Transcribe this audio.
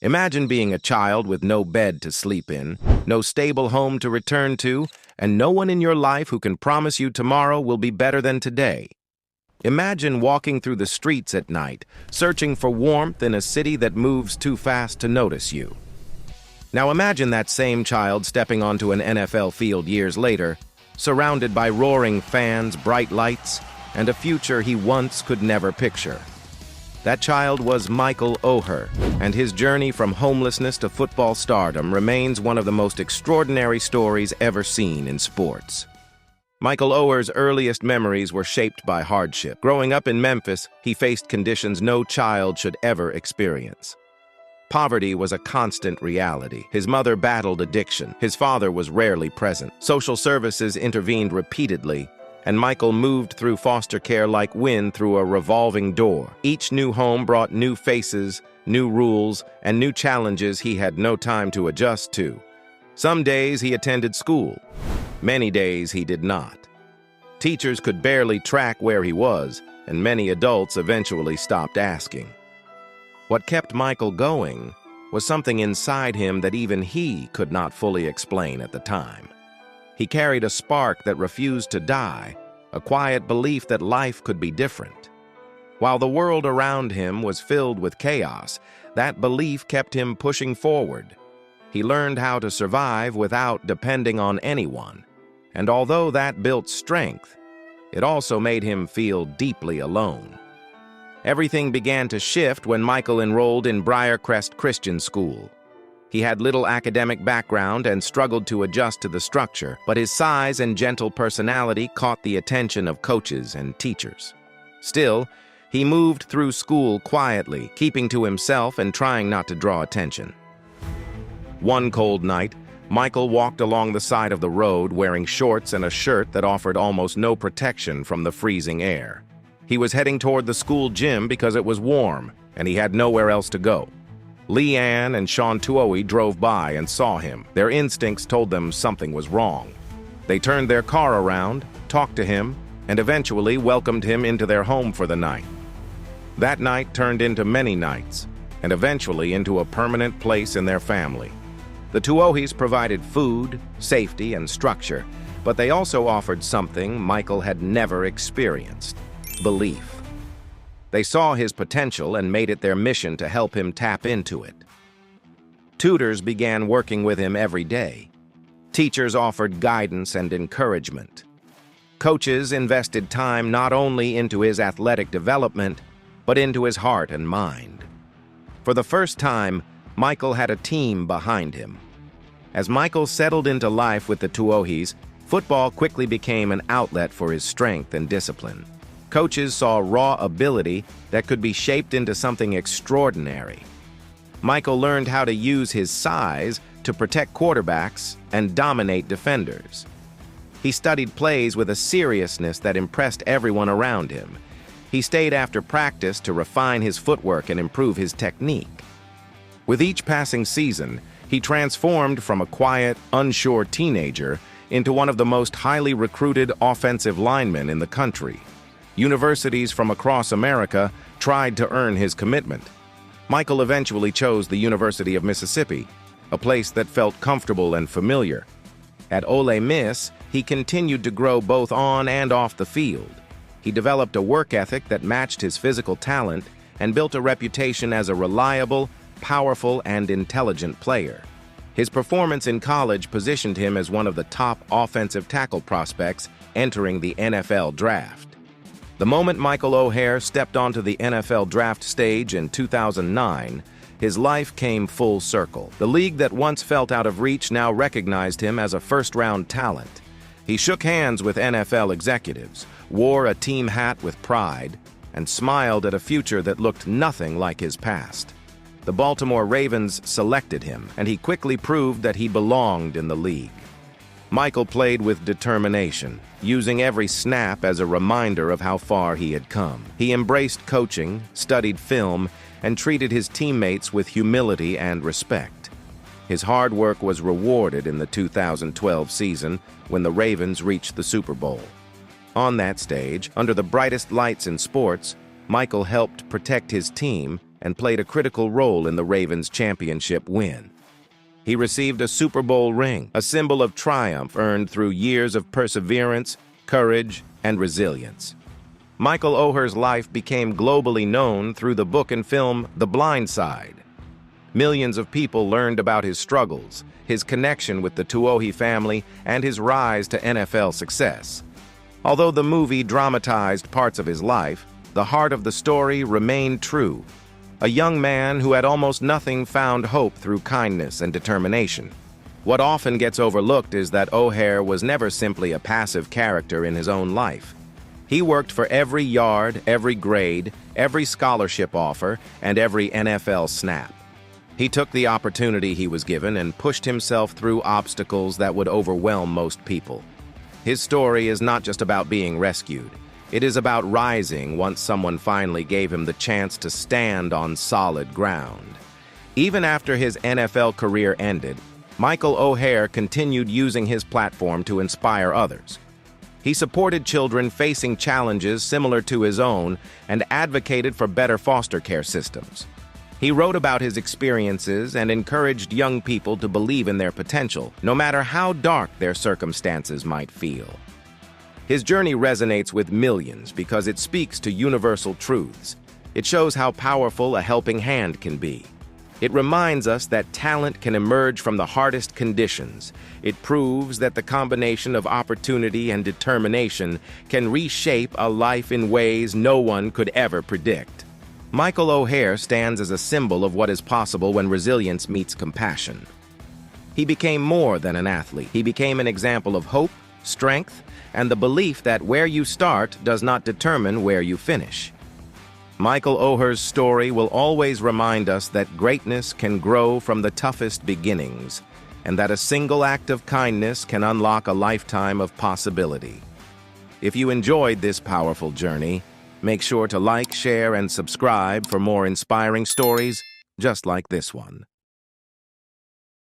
Imagine being a child with no bed to sleep in, no stable home to return to, and no one in your life who can promise you tomorrow will be better than today. Imagine walking through the streets at night, searching for warmth in a city that moves too fast to notice you. Now imagine that same child stepping onto an NFL field years later, surrounded by roaring fans, bright lights, and a future he once could never picture. That child was Michael Oher, and his journey from homelessness to football stardom remains one of the most extraordinary stories ever seen in sports. Michael Oher's earliest memories were shaped by hardship. Growing up in Memphis, he faced conditions no child should ever experience. Poverty was a constant reality. His mother battled addiction. His father was rarely present. Social services intervened repeatedly, and Michael moved through foster care like wind through a revolving door. Each new home brought new faces, new rules, and new challenges he had no time to adjust to. Some days he attended school. Many days he did not. Teachers could barely track where he was, and many adults eventually stopped asking. What kept Michael going was something inside him that even he could not fully explain at the time. He carried a spark that refused to die, a quiet belief that life could be different. While the world around him was filled with chaos, that belief kept him pushing forward. He learned how to survive without depending on anyone, and although that built strength, it also made him feel deeply alone. Everything began to shift when Michael enrolled in Briarcrest Christian School. He had little academic background and struggled to adjust to the structure, but his size and gentle personality caught the attention of coaches and teachers. Still, he moved through school quietly, keeping to himself and trying not to draw attention. One cold night, Michael walked along the side of the road wearing shorts and a shirt that offered almost no protection from the freezing air. He was heading toward the school gym because it was warm, and he had nowhere else to go. Leanne and Tuohy drove by and saw him. Their instincts told them something was wrong. They turned their car around, talked to him, and eventually welcomed him into their home for the night. That night turned into many nights, and eventually into a permanent place in their family. The Tuohys provided food, safety, and structure, but they also offered something Michael had never experienced: belief. They saw his potential and made it their mission to help him tap into it. Tutors began working with him every day. Teachers offered guidance and encouragement. Coaches invested time not only into his athletic development, but into his heart and mind. For the first time, Michael had a team behind him. As Michael settled into life with the Tuohys, football quickly became an outlet for his strength and discipline. Coaches saw raw ability that could be shaped into something extraordinary. Michael learned how to use his size to protect quarterbacks and dominate defenders. He studied plays with a seriousness that impressed everyone around him. He stayed after practice to refine his footwork and improve his technique. With each passing season, he transformed from a quiet, unsure teenager into one of the most highly recruited offensive linemen in the country. Universities from across America tried to earn his commitment. Michael eventually chose the University of Mississippi, a place that felt comfortable and familiar. At Ole Miss, he continued to grow both on and off the field. He developed a work ethic that matched his physical talent and built a reputation as a reliable, powerful, and intelligent player. His performance in college positioned him as one of the top offensive tackle prospects entering the NFL draft. The moment Michael Oher stepped onto the NFL draft stage in 2009, his life came full circle. The league that once felt out of reach now recognized him as a first-round talent. He shook hands with NFL executives, wore a team hat with pride, and smiled at a future that looked nothing like his past. The Baltimore Ravens selected him, and he quickly proved that he belonged in the league. Michael played with determination, using every snap as a reminder of how far he had come. He embraced coaching, studied film, and treated his teammates with humility and respect. His hard work was rewarded in the 2012 season when the Ravens reached the Super Bowl. On that stage, under the brightest lights in sports, Michael helped protect his team and played a critical role in the Ravens' championship win. He received a Super Bowl ring, a symbol of triumph earned through years of perseverance, courage, and resilience. Michael Oher's life became globally known through the book and film The Blind Side. Millions of people learned about his struggles, his connection with the Tuohy family, and his rise to NFL success. Although the movie dramatized parts of his life, the heart of the story remained true. A young man who had almost nothing found hope through kindness and determination. What often gets overlooked is that Oher was never simply a passive character in his own life. He worked for every yard, every grade, every scholarship offer, and every NFL snap. He took the opportunity he was given and pushed himself through obstacles that would overwhelm most people. His story is not just about being rescued. It is about rising once someone finally gave him the chance to stand on solid ground. Even after his NFL career ended, Michael Oher continued using his platform to inspire others. He supported children facing challenges similar to his own and advocated for better foster care systems. He wrote about his experiences and encouraged young people to believe in their potential, no matter how dark their circumstances might feel. His journey resonates with millions because it speaks to universal truths. It shows how powerful a helping hand can be. It reminds us that talent can emerge from the hardest conditions. It proves that the combination of opportunity and determination can reshape a life in ways no one could ever predict. Michael Oher stands as a symbol of what is possible when resilience meets compassion. He became more than an athlete. He became an example of hope, strength, and the belief that where you start does not determine where you finish. Michael Oher's story will always remind us that greatness can grow from the toughest beginnings, and that a single act of kindness can unlock a lifetime of possibility. If you enjoyed this powerful journey, make sure to like, share, and subscribe for more inspiring stories just like this one.